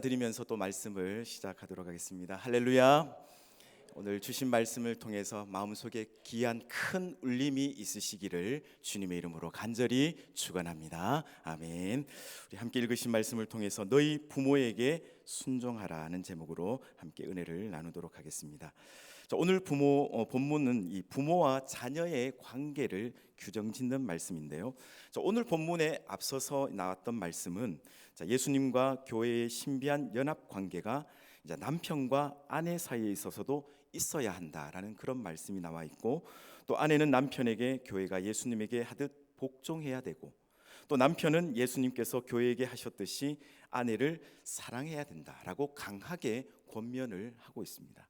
드리면서 또 말씀을 시작하도록 하겠습니다. 할렐루야. 오늘 주신 말씀을 통해서 마음속에 귀한 큰 울림이 있으시기를 주님의 이름으로 간절히 축원합니다. 아멘. 우리 함께 읽으신 말씀을 통해서 너희 부모에게 순종하라는 제목으로 함께 은혜를 나누도록 하겠습니다. 오늘 본문은 이 부모와 자녀의 관계를 규정짓는 말씀인데요. 오늘 본문에 앞서서 나왔던 말씀은 예수님과 교회의 신비한 연합 관계가 이제 남편과 아내 사이에 있어서도 있어야 한다라는 그런 말씀이 나와 있고, 또 아내는 남편에게 교회가 예수님에게 하듯 복종해야 되고, 또 남편은 예수님께서 교회에게 하셨듯이 아내를 사랑해야 된다라고 강하게 권면을 하고 있습니다.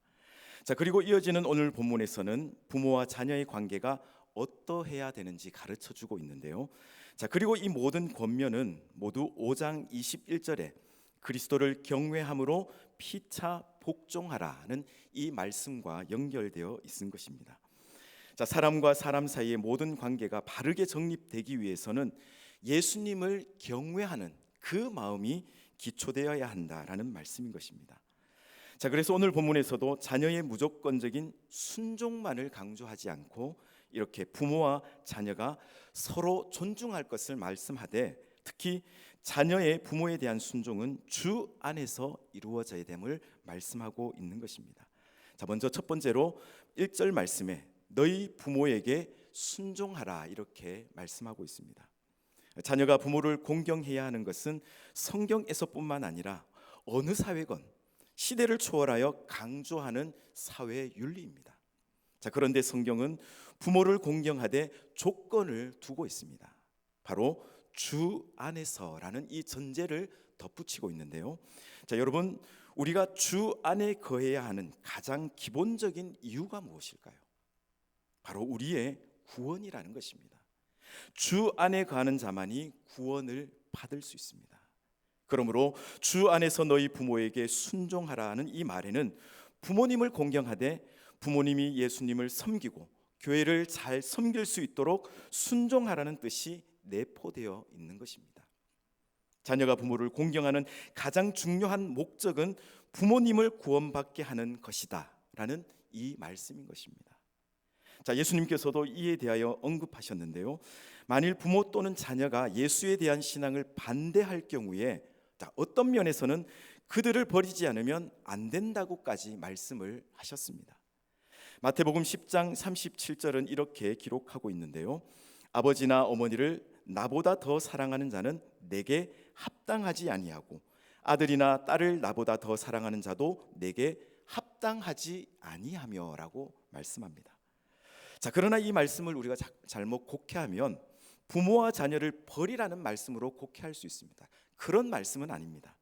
그리고 이어지는 오늘 본문에서는 부모와 자녀의 관계가 어떠해야 되는지 가르쳐 주고 있는데요. 그리고 이 모든 권면은 모두 5장 21절에 그리스도를 경외함으로 피차 복종하라는 이 말씀과 연결되어 있는 것입니다. 사람과 사람 사이의 모든 관계가 바르게 정립되기 위해서는 예수님을 경외하는 그 마음이 기초되어야 한다라는 말씀인 것입니다. 그래서 오늘 본문에서도 자녀의 무조건적인 순종만을 강조하지 않고 이렇게 부모와 자녀가 서로 존중할 것을 말씀하되, 특히 자녀의 부모에 대한 순종은 주 안에서 이루어져야 됨을 말씀하고 있는 것입니다. 먼저 첫 번째로 1절 말씀에 너희 부모에게 순종하라 이렇게 말씀하고 있습니다. 자녀가 부모를 공경해야 하는 것은 성경에서뿐만 아니라 어느 사회건 시대를 초월하여 강조하는 사회 윤리입니다. 그런데 성경은 부모를 공경하되 조건을 두고 있습니다. 바로 주 안에서라는 이 전제를 덧붙이고 있는데요. 여러분, 우리가 주 안에 거해야 하는 가장 기본적인 이유가 무엇일까요? 바로 우리의 구원이라는 것입니다. 주 안에 거하는 자만이 구원을 받을 수 있습니다. 그러므로 주 안에서 너희 부모에게 순종하라는 이 말에는 부모님을 공경하되 부모님이 예수님을 섬기고 교회를 잘 섬길 수 있도록 순종하라는 뜻이 내포되어 있는 것입니다. 자녀가 부모를 공경하는 가장 중요한 목적은 부모님을 구원받게 하는 것이다 라는 이 말씀인 것입니다. 예수님께서도 이에 대하여 언급하셨는데요. 만일 부모 또는 자녀가 예수에 대한 신앙을 반대할 경우에 어떤 면에서는 그들을 버리지 않으면 안 된다고까지 말씀을 하셨습니다. 마태복음 10장 37절은 이렇게 기록하고 있는데요. 아버지나 어머니를 나보다 더 사랑하는 자는 내게 합당하지 아니하고 아들이나 딸을 나보다 더 사랑하는 자도 내게 합당하지 아니하며 라고 말씀합니다. 그러나 이 말씀을 우리가 잘못 곡해하면 부모와 자녀를 버리라는 말씀으로 곡해할 수 있습니다. 그런 말씀은 아닙니다.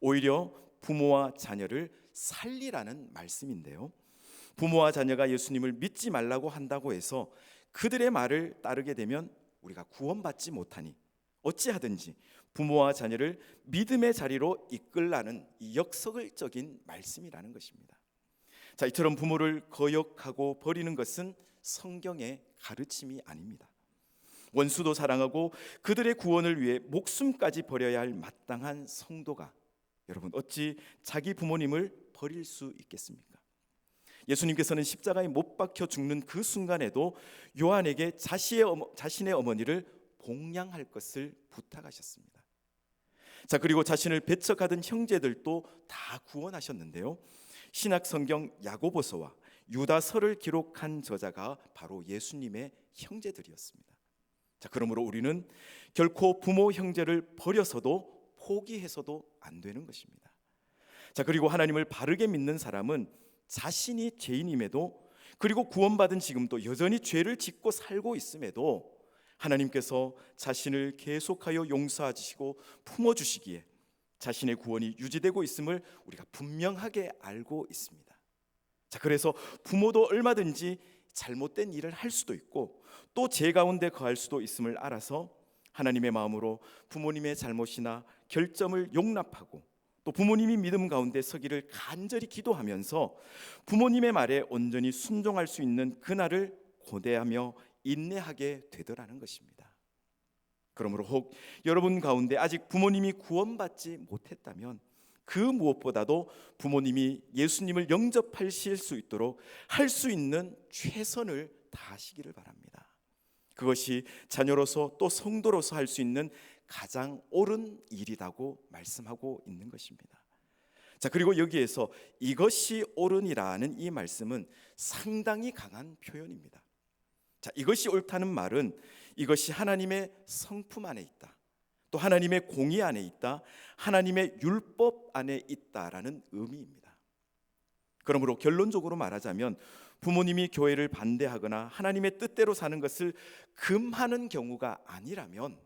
오히려 부모와 자녀를 살리라는 말씀인데요. 부모와 자녀가 예수님을 믿지 말라고 한다고 해서 그들의 말을 따르게 되면 우리가 구원받지 못하니 어찌하든지 부모와 자녀를 믿음의 자리로 이끌라는 이 역설적인 말씀이라는 것입니다. 이처럼 부모를 거역하고 버리는 것은 성경의 가르침이 아닙니다. 원수도 사랑하고 그들의 구원을 위해 목숨까지 버려야 할 마땅한 성도가 여러분 어찌 자기 부모님을 버릴 수 있겠습니까? 예수님께서는 십자가에 못 박혀 죽는 그 순간에도 요한에게 자신의 어머니를 봉양할 것을 부탁하셨습니다. 그리고 자신을 배척하던 형제들도 다 구원하셨는데요. 신약 성경 야고보서와 유다서를 기록한 저자가 바로 예수님의 형제들이었습니다. 그러므로 우리는 결코 부모 형제를 버려서도 포기해서도 안 되는 것입니다. 그리고 하나님을 바르게 믿는 사람은 자신이 죄인임에도 그리고 구원받은 지금도 여전히 죄를 짓고 살고 있음에도 하나님께서 자신을 계속하여 용서하시고 품어주시기에 자신의 구원이 유지되고 있음을 우리가 분명하게 알고 있습니다. 그래서 부모도 얼마든지 잘못된 일을 할 수도 있고 또 죄 가운데 거할 수도 있음을 알아서 하나님의 마음으로 부모님의 잘못이나 결점을 용납하고 또 부모님이 믿음 가운데 서기를 간절히 기도하면서 부모님의 말에 온전히 순종할 수 있는 그날을 고대하며 인내하게 되더라는 것입니다. 그러므로 혹 여러분 가운데 아직 부모님이 구원받지 못했다면 그 무엇보다도 부모님이 예수님을 영접하실 수 있도록 할 수 있는 최선을 다하시기를 바랍니다. 그것이 자녀로서 또 성도로서 할 수 있는 가장 옳은 일이라고 말씀하고 있는 것입니다. 자, 그리고 여기에서 이것이 옳으니라는 이 말씀은 상당히 강한 표현입니다. 자, 이것이 옳다는 말은 이것이 하나님의 성품 안에 있다, 또 하나님의 공의 안에 있다, 하나님의 율법 안에 있다라는 의미입니다. 그러므로 결론적으로 말하자면 부모님이 교회를 반대하거나 하나님의 뜻대로 사는 것을 금하는 경우가 아니라면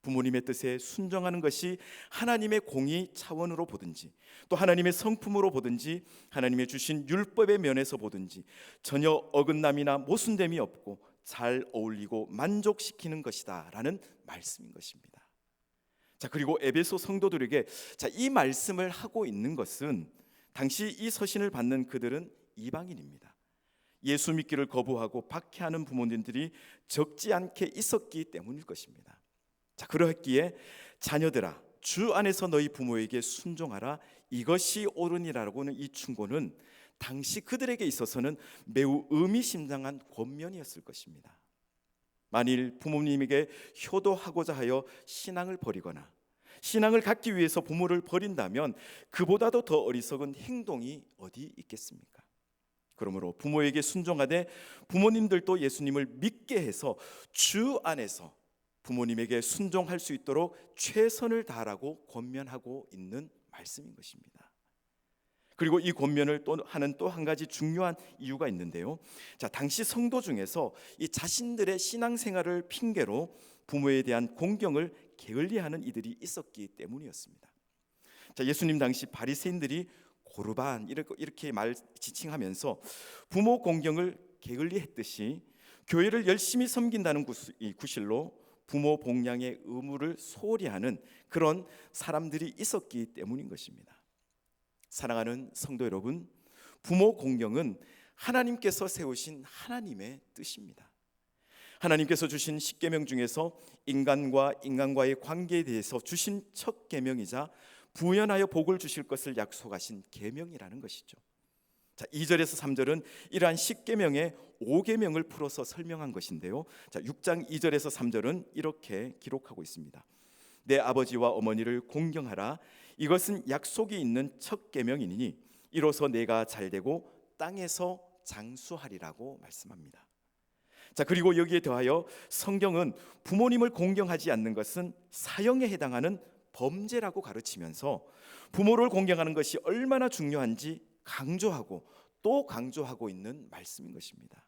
부모님의 뜻에 순종하는 것이 하나님의 공의 차원으로 보든지 또 하나님의 성품으로 보든지 하나님의 주신 율법의 면에서 보든지 전혀 어긋남이나 모순됨이 없고 잘 어울리고 만족시키는 것이다 라는 말씀인 것입니다. 자, 그리고 에베소 성도들에게 이 말씀을 하고 있는 것은 당시 이 서신을 받는 그들은 이방인입니다. 예수 믿기를 거부하고 박해하는 부모님들이 적지 않게 있었기 때문일 것입니다. 자, 그렇기에 자녀들아, 주 안에서 너희 부모에게 순종하라, 이것이 옳으니라고는 이 충고는 당시 그들에게 있어서는 매우 의미심장한 권면이었을 것입니다. 만일 부모님에게 효도하고자 하여 신앙을 버리거나 신앙을 갖기 위해서 부모를 버린다면 그보다도 더 어리석은 행동이 어디 있겠습니까? 그러므로 부모에게 순종하되 부모님들도 예수님을 믿게 해서 주 안에서 부모님에게 순종할 수 있도록 최선을 다하라고 권면하고 있는 말씀인 것입니다. 그리고 이 권면을 하는 또 한 가지 중요한 이유가 있는데요. 자, 당시 성도 중에서 이 자신들의 신앙생활을 핑계로 부모에 대한 공경을 게을리하는 이들이 있었기 때문이었습니다. 자, 예수님 당시 바리새인들이 고르반 이렇게 지칭하면서 부모 공경을 게을리했듯이 교회를 열심히 섬긴다는 구실로 부모 복양의 의무를 소홀히 하는 그런 사람들이 있었기 때문인 것입니다. 사랑하는 성도 여러분, 부모 공경은 하나님께서 세우신 하나님의 뜻입니다. 하나님께서 주신 십계명 중에서 인간과의 관계에 대해서 주신 첫 계명이자 부연하여 복을 주실 것을 약속하신 계명이라는 것이죠. 자, 2절에서 3절은 이러한 십계명의 5계명을 풀어서 설명한 것인데요. 자, 6장 2절에서 3절은 이렇게 기록하고 있습니다. 내 아버지와 어머니를 공경하라. 이것은 약속이 있는 첫 계명이니 이로써 내가 잘되고 땅에서 장수하리라고 말씀합니다. 자, 그리고 여기에 더하여 성경은 부모님을 공경하지 않는 것은 사형에 해당하는 범죄라고 가르치면서 부모를 공경하는 것이 얼마나 중요한지 강조하고 또 강조하고 있는 말씀인 것입니다.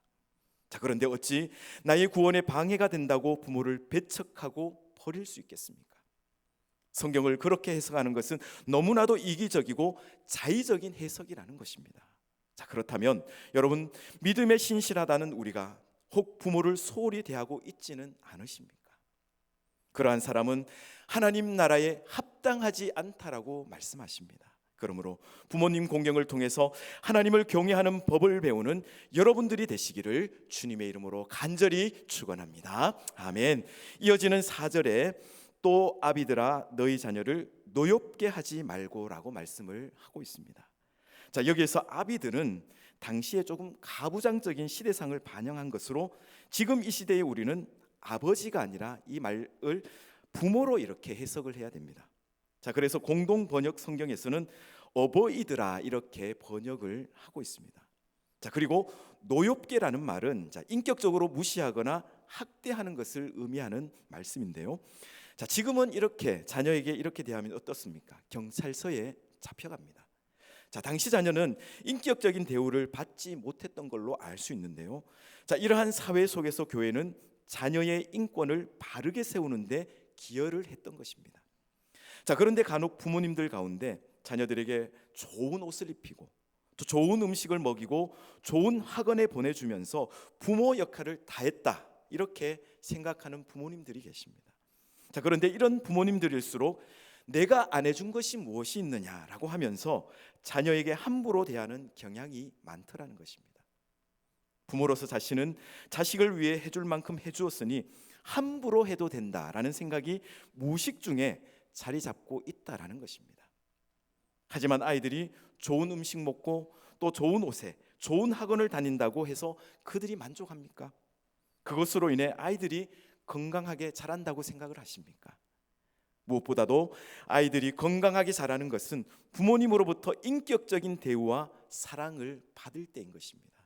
자, 그런데 어찌 나의 구원에 방해가 된다고 부모를 배척하고 버릴 수 있겠습니까? 성경을 그렇게 해석하는 것은 너무나도 이기적이고 자의적인 해석이라는 것입니다. 자, 그렇다면 여러분, 믿음에 신실하다는 우리가 혹 부모를 소홀히 대하고 있지는 않으십니까? 그러한 사람은 하나님 나라에 합당하지 않다라고 말씀하십니다. 그러므로 부모님 공경을 통해서 하나님을 경외하는 법을 배우는 여러분들이 되시기를 주님의 이름으로 간절히 축원합니다. 아멘. 이어지는 4절에 또 아비들아 너희 자녀를 노엽게 하지 말고라고 말씀을 하고 있습니다. 자, 여기에서 아비들은 당시에 조금 가부장적인 시대상을 반영한 것으로 지금 이 시대에 우리는 아버지가 아니라 이 말을 부모로 이렇게 해석을 해야 됩니다. 자, 그래서 공동 번역 성경에서는 어버이들아 이렇게 번역을 하고 있습니다. 자, 그리고 노엽게라는 말은 인격적으로 무시하거나 학대하는 것을 의미하는 말씀인데요. 자, 지금은 이렇게 자녀에게 이렇게 대하면 어떻습니까? 경찰서에 잡혀갑니다. 자, 당시 자녀는 인격적인 대우를 받지 못했던 걸로 알 수 있는데요. 자, 이러한 사회 속에서 교회는 자녀의 인권을 바르게 세우는데 기여를 했던 것입니다. 자, 그런데 간혹 부모님들 가운데 자녀들에게 좋은 옷을 입히고 또 좋은 음식을 먹이고 좋은 학원에 보내주면서 부모 역할을 다했다 이렇게 생각하는 부모님들이 계십니다. 자, 그런데 이런 부모님들일수록 내가 안 해준 것이 무엇이 있느냐라고 하면서 자녀에게 함부로 대하는 경향이 많더라는 것입니다. 부모로서 자신은 자식을 위해 해줄 만큼 해주었으니 함부로 해도 된다라는 생각이 무의식 중에 자리 잡고 있다라는 것입니다. 하지만 아이들이 좋은 음식 먹고 또 좋은 옷에 좋은 학원을 다닌다고 해서 그들이 만족합니까? 그것으로 인해 아이들이 건강하게 자란다고 생각을 하십니까? 무엇보다도 아이들이 건강하게 자라는 것은 부모님으로부터 인격적인 대우와 사랑을 받을 때인 것입니다.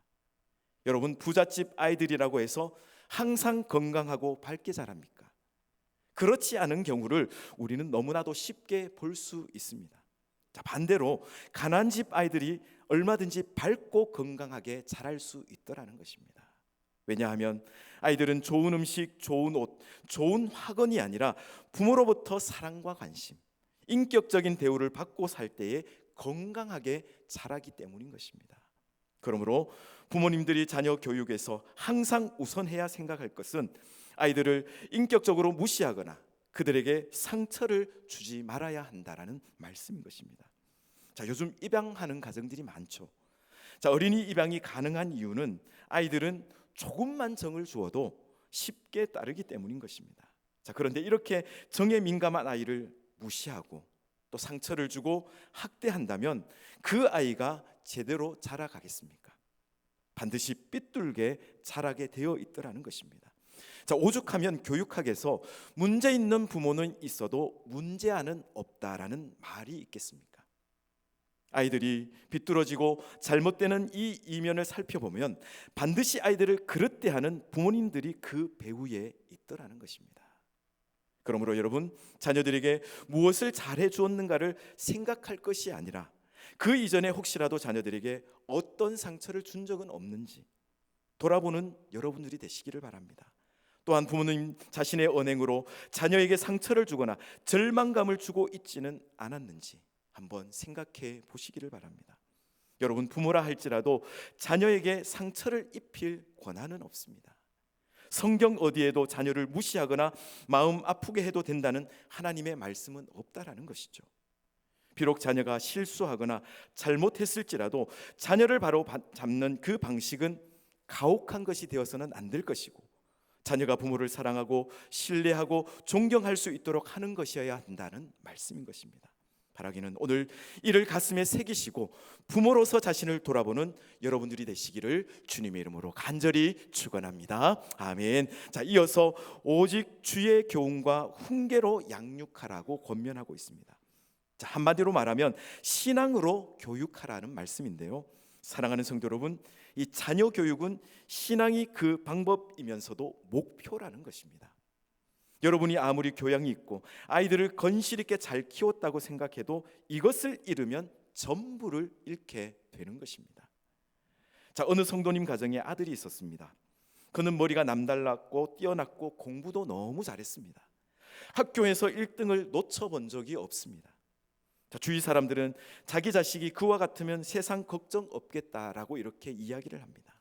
여러분, 부잣집 아이들이라고 해서 항상 건강하고 밝게 자랍니까? 그렇지 않은 경우를 우리는 너무나도 쉽게 볼 수 있습니다. 자, 반대로 가난집 아이들이 얼마든지 밝고 건강하게 자랄 수 있더라는 것입니다. 왜냐하면 아이들은 좋은 음식, 좋은 옷, 좋은 학원이 아니라 부모로부터 사랑과 관심, 인격적인 대우를 받고 살 때에 건강하게 자라기 때문인 것입니다. 그러므로 부모님들이 자녀 교육에서 항상 우선해야 생각할 것은 아이들을 인격적으로 무시하거나 그들에게 상처를 주지 말아야 한다라는 말씀인 것입니다. 자, 요즘 입양하는 가정들이 많죠. 자, 어린이 입양이 가능한 이유는 아이들은 조금만 정을 주어도 쉽게 따르기 때문인 것입니다. 자, 그런데 이렇게 정에 민감한 아이를 무시하고 또 상처를 주고 학대한다면 그 아이가 제대로 자라가겠습니까? 반드시 삐뚤게 자라게 되어 있더라는 것입니다. 자, 오죽하면 교육학에서 문제 있는 부모는 있어도 문제아는 없다라는 말이 있겠습니까? 아이들이 비뚤어지고 잘못되는 이 이면을 살펴보면 반드시 아이들을 그릇 대하는 부모님들이 그 배후에 있더라는 것입니다. 그러므로 여러분, 자녀들에게 무엇을 잘해 주었는가를 생각할 것이 아니라 그 이전에 혹시라도 자녀들에게 어떤 상처를 준 적은 없는지 돌아보는 여러분들이 되시기를 바랍니다. 또한 부모님 자신의 언행으로 자녀에게 상처를 주거나 절망감을 주고 있지는 않았는지 한번 생각해 보시기를 바랍니다. 여러분, 부모라 할지라도 자녀에게 상처를 입힐 권한은 없습니다. 성경 어디에도 자녀를 무시하거나 마음 아프게 해도 된다는 하나님의 말씀은 없다라는 것이죠. 비록 자녀가 실수하거나 잘못했을지라도 자녀를 바로 잡는 그 방식은 가혹한 것이 되어서는 안 될 것이고, 자녀가 부모를 사랑하고 신뢰하고 존경할 수 있도록 하는 것이어야 한다는 말씀인 것입니다. 바라기는 오늘 이를 가슴에 새기시고 부모로서 자신을 돌아보는 여러분들이 되시기를 주님의 이름으로 간절히 축원합니다. 아멘. 자, 이어서 오직 주의 교훈과 훈계로 양육하라고 권면하고 있습니다. 자, 한마디로 말하면 신앙으로 교육하라는 말씀인데요. 사랑하는 성도 여러분, 이 자녀 교육은 신앙이 그 방법이면서도 목표라는 것입니다. 여러분이 아무리 교양이 있고 아이들을 건실 있게 잘 키웠다고 생각해도 이것을 잃으면 전부를 잃게 되는 것입니다. 자, 어느 성도님 가정에 아들이 있었습니다. 그는 머리가 남달랐고 뛰어났고 공부도 너무 잘했습니다. 학교에서 1등을 놓쳐본 적이 없습니다. 자, 주위 사람들은 자기 자식이 그와 같으면 세상 걱정 없겠다라고 이렇게 이야기를 합니다.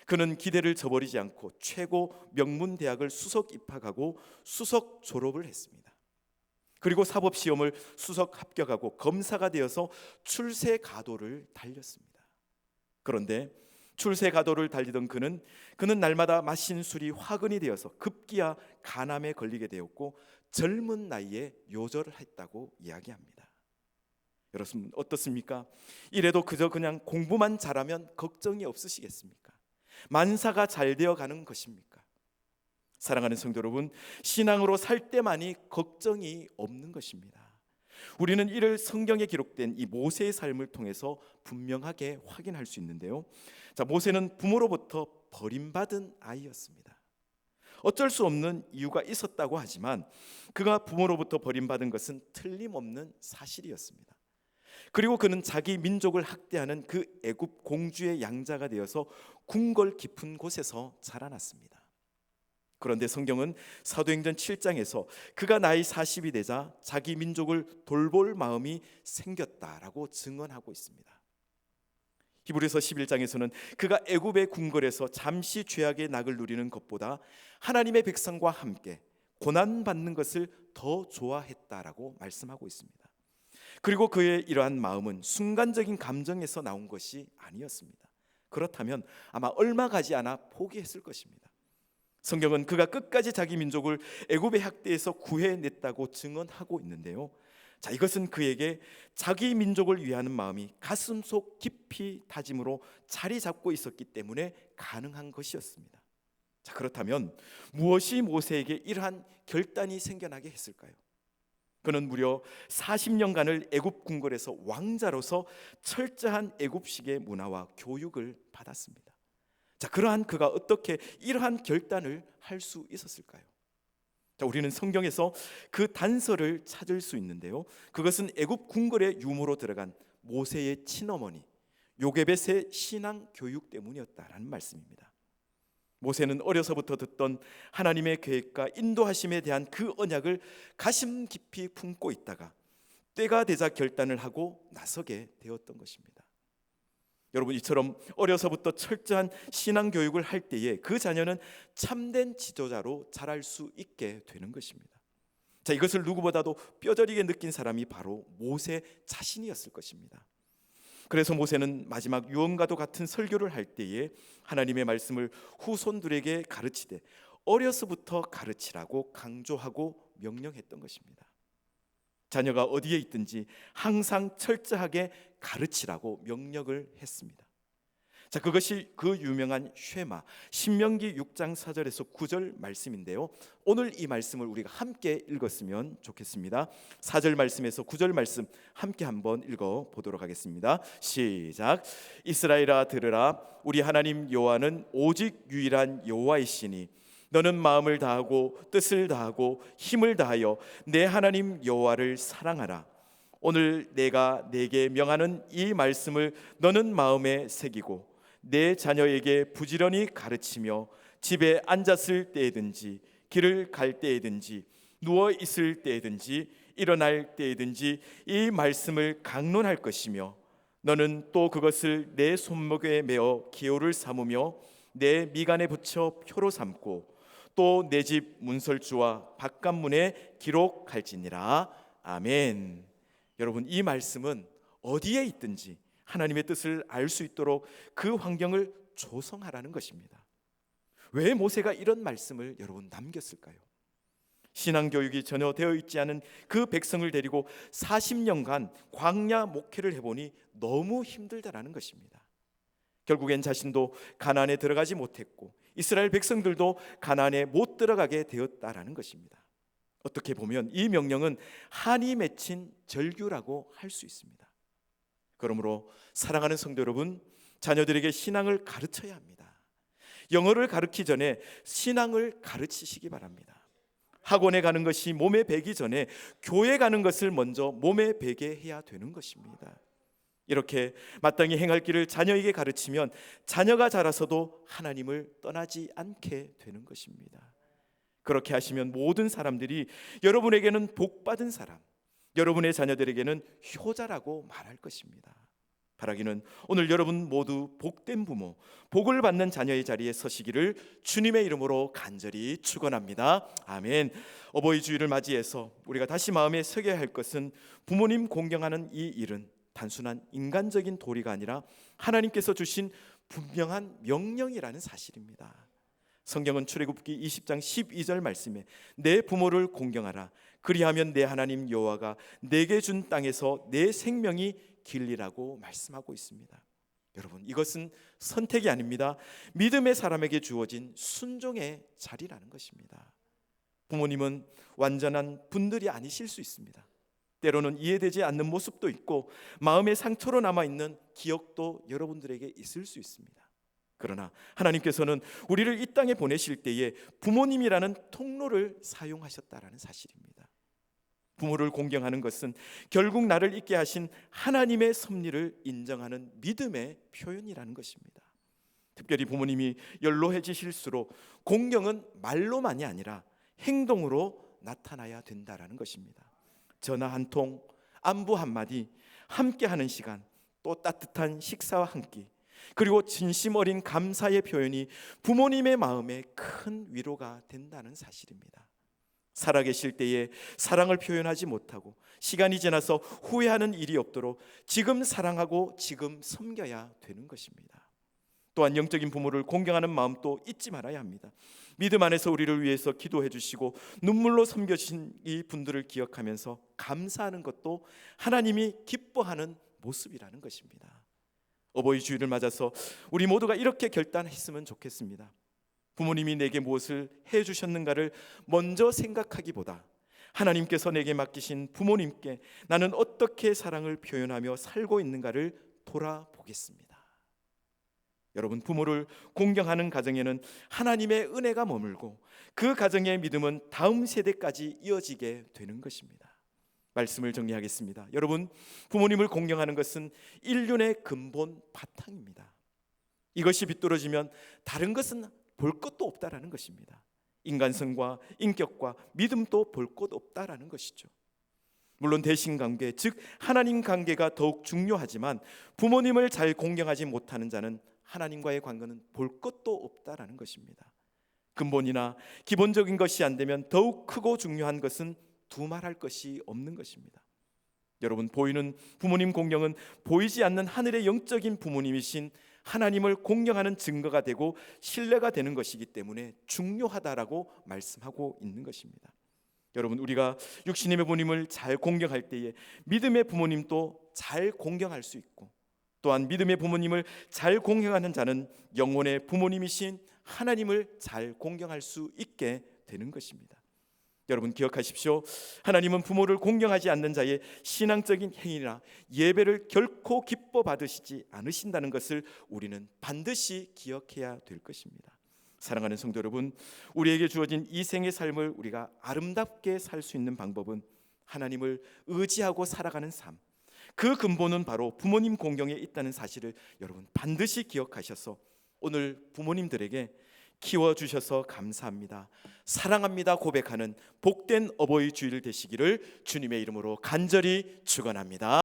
그는 기대를 저버리지 않고 최고 명문 대학을 수석 입학하고 수석 졸업을 했습니다. 그리고 사법시험을 수석 합격하고 검사가 되어서 출세 가도를 달렸습니다. 그런데 출세 가도를 달리던 그는 날마다 마신 술이 화근이 되어서 급기야 간암에 걸리게 되었고 젊은 나이에 요절을 했다고 이야기합니다. 여러분, 어떻습니까? 이래도 그저 그냥 공부만 잘하면 걱정이 없으시겠습니까? 만사가 잘 되어가는 것입니까? 사랑하는 성도 여러분, 신앙으로 살 때만이 걱정이 없는 것입니다. 우리는 이를 성경에 기록된 이 모세의 삶을 통해서 분명하게 확인할 수 있는데요. 자, 모세는 부모로부터 버림받은 아이였습니다. 어쩔 수 없는 이유가 있었다고 하지만 그가 부모로부터 버림받은 것은 틀림없는 사실이었습니다. 그리고 그는 자기 민족을 학대하는 그 애굽 공주의 양자가 되어서 궁궐 깊은 곳에서 자라났습니다. 그런데 성경은 사도행전 7장에서 그가 나이 40이 되자 자기 민족을 돌볼 마음이 생겼다라고 증언하고 있습니다. 히브리서 11장에서는 그가 애굽의 궁궐에서 잠시 죄악의 낙을 누리는 것보다 하나님의 백성과 함께 고난받는 것을 더 좋아했다라고 말씀하고 있습니다. 그리고 그의 이러한 마음은 순간적인 감정에서 나온 것이 아니었습니다. 그렇다면 아마 얼마 가지 않아 포기했을 것입니다. 성경은 그가 끝까지 자기 민족을 애굽의 학대에서 구해냈다고 증언하고 있는데요. 자, 이것은 그에게 자기 민족을 위하는 마음이 가슴속 깊이 다짐으로 자리 잡고 있었기 때문에 가능한 것이었습니다. 자, 그렇다면 무엇이 모세에게 이러한 결단이 생겨나게 했을까요? 그는 무려 40년간을 애굽 궁궐에서 왕자로서 철저한 애굽식의 문화와 교육을 받았습니다. 자, 그러한 그가 어떻게 이러한 결단을 할 수 있었을까요? 자, 우리는 성경에서 그 단서를 찾을 수 있는데요, 그것은 애굽 궁궐의 유모로 들어간 모세의 친어머니 요게벳의 신앙 교육 때문이었다라는 말씀입니다. 모세는 어려서부터 듣던 하나님의 계획과 인도하심에 대한 그 언약을 가슴 깊이 품고 있다가 때가 되자 결단을 하고 나서게 되었던 것입니다. 여러분, 이처럼 어려서부터 철저한 신앙 교육을 할 때에 그 자녀는 참된 지도자로 자랄 수 있게 되는 것입니다. 자, 이것을 누구보다도 뼈저리게 느낀 사람이 바로 모세 자신이었을 것입니다. 그래서 모세는 마지막 유언과도 같은 설교를 할 때에 하나님의 말씀을 후손들에게 가르치되 어려서부터 가르치라고 강조하고 명령했던 것입니다. 자녀가 어디에 있든지 항상 철저하게 가르치라고 명령을 했습니다. 자, 그것이 그 유명한 쉐마 신명기 6장 4절에서 9절 말씀인데요, 오늘 이 말씀을 우리가 함께 읽었으면 좋겠습니다. 4절 말씀에서 9절 말씀 함께 한번 읽어 보도록 하겠습니다. 시작. 이스라엘아 들으라. 우리 하나님 여호와는 오직 유일한 여호와이시니 너는 마음을 다하고 뜻을 다하고 힘을 다하여 내 하나님 여호와를 사랑하라. 오늘 내가 내게 명하는 이 말씀을 너는 마음에 새기고 내 자녀에게 부지런히 가르치며 집에 앉았을 때에든지 길을 갈 때에든지 누워 있을 때에든지 일어날 때에든지 이 말씀을 강론할 것이며 너는 또 그것을 내 손목에 메어 기호를 삼으며 내 미간에 붙여 표로 삼고 또 내 집 문설주와 바깥문에 기록할지니라. 아멘. 여러분, 이 말씀은 어디에 있든지 하나님의 뜻을 알 수 있도록 그 환경을 조성하라는 것입니다. 왜 모세가 이런 말씀을 여러분 남겼을까요? 신앙교육이 전혀 되어 있지 않은 그 백성을 데리고 40년간 광야 목회를 해보니 너무 힘들다라는 것입니다. 결국엔 자신도 가나안에 들어가지 못했고 이스라엘 백성들도 가나안에 못 들어가게 되었다라는 것입니다. 어떻게 보면 이 명령은 한이 맺힌 절규라고 할 수 있습니다. 그러므로 사랑하는 성도 여러분, 자녀들에게 신앙을 가르쳐야 합니다. 영어를 가르치기 전에 신앙을 가르치시기 바랍니다. 학원에 가는 것이 몸에 배기 전에 교회 가는 것을 먼저 몸에 배게 해야 되는 것입니다. 이렇게 마땅히 행할 길을 자녀에게 가르치면 자녀가 자라서도 하나님을 떠나지 않게 되는 것입니다. 그렇게 하시면 모든 사람들이 여러분에게는 복받은 사람, 여러분의 자녀들에게는 효자라고 말할 것입니다. 바라기는 오늘 여러분 모두 복된 부모, 복을 받는 자녀의 자리에 서시기를 주님의 이름으로 간절히 축원합니다. 아멘. 어버이 주일을 맞이해서 우리가 다시 마음에 새겨야 할 것은 부모님 공경하는 이 일은 단순한 인간적인 도리가 아니라 하나님께서 주신 분명한 명령이라는 사실입니다. 성경은 출애굽기 20장 12절 말씀에 내 부모를 공경하라. 그리하면 내 하나님 여호와가 내게 준 땅에서 내 생명이 길리라고 말씀하고 있습니다. 여러분, 이것은 선택이 아닙니다. 믿음의 사람에게 주어진 순종의 자리라는 것입니다. 부모님은 완전한 분들이 아니실 수 있습니다. 때로는 이해되지 않는 모습도 있고 마음의 상처로 남아있는 기억도 여러분들에게 있을 수 있습니다. 그러나 하나님께서는 우리를 이 땅에 보내실 때에 부모님이라는 통로를 사용하셨다라는 사실입니다. 부모를 공경하는 것은 결국 나를 있게 하신 하나님의 섭리를 인정하는 믿음의 표현이라는 것입니다. 특별히 부모님이 연로해지실수록 공경은 말로만이 아니라 행동으로 나타나야 된다라는 것입니다. 전화 한 통, 안부 한마디, 함께하는 시간, 또 따뜻한 식사와 한 끼, 그리고 진심 어린 감사의 표현이 부모님의 마음에 큰 위로가 된다는 사실입니다. 살아계실 때에 사랑을 표현하지 못하고 시간이 지나서 후회하는 일이 없도록 지금 사랑하고 지금 섬겨야 되는 것입니다. 또한 영적인 부모를 공경하는 마음도 잊지 말아야 합니다. 믿음 안에서 우리를 위해서 기도해 주시고 눈물로 섬겨주신 이 분들을 기억하면서 감사하는 것도 하나님이 기뻐하는 모습이라는 것입니다. 어버이 주일을 맞아서 우리 모두가 이렇게 결단했으면 좋겠습니다. 부모님이 내게 무엇을 해주셨는가를 먼저 생각하기보다 하나님께서 내게 맡기신 부모님께 나는 어떻게 사랑을 표현하며 살고 있는가를 돌아보겠습니다. 여러분, 부모를 공경하는 가정에는 하나님의 은혜가 머물고 그 가정의 믿음은 다음 세대까지 이어지게 되는 것입니다. 말씀을 정리하겠습니다. 여러분, 부모님을 공경하는 것은 인륜의 근본 바탕입니다. 이것이 비뚤어지면 다른 것은 볼 것도 없다라는 것입니다. 인간성과 인격과 믿음도 볼 것 없다라는 것이죠. 물론 대신관계, 즉 하나님 관계가 더욱 중요하지만 부모님을 잘 공경하지 못하는 자는 하나님과의 관계는 볼 것도 없다라는 것입니다. 근본이나 기본적인 것이 안 되면 더욱 크고 중요한 것은 두말할 것이 없는 것입니다. 여러분, 보이는 부모님 공경은 보이지 않는 하늘의 영적인 부모님이신 하나님을 공경하는 증거가 되고 신뢰가 되는 것이기 때문에 중요하다라고 말씀하고 있는 것입니다. 여러분, 우리가 육신의 부모님을 잘 공경할 때에 믿음의 부모님도 잘 공경할 수 있고, 또한 믿음의 부모님을 잘 공경하는 자는 영혼의 부모님이신 하나님을 잘 공경할 수 있게 되는 것입니다. 여러분, 기억하십시오. 하나님은 부모를 공경하지 않는 자의 신앙적인 행위나 예배를 결코 기뻐 받으시지 않으신다는 것을 우리는 반드시 기억해야 될 것입니다. 사랑하는 성도 여러분, 우리에게 주어진 이 생의 삶을 우리가 아름답게 살 수 있는 방법은 하나님을 의지하고 살아가는 삶, 그 근본은 바로 부모님 공경에 있다는 사실을 여러분 반드시 기억하셔서 오늘 부모님들에게 키워주셔서 감사합니다, 사랑합니다 고백하는 복된 어버이 주일 되시기를 주님의 이름으로 간절히 축원합니다.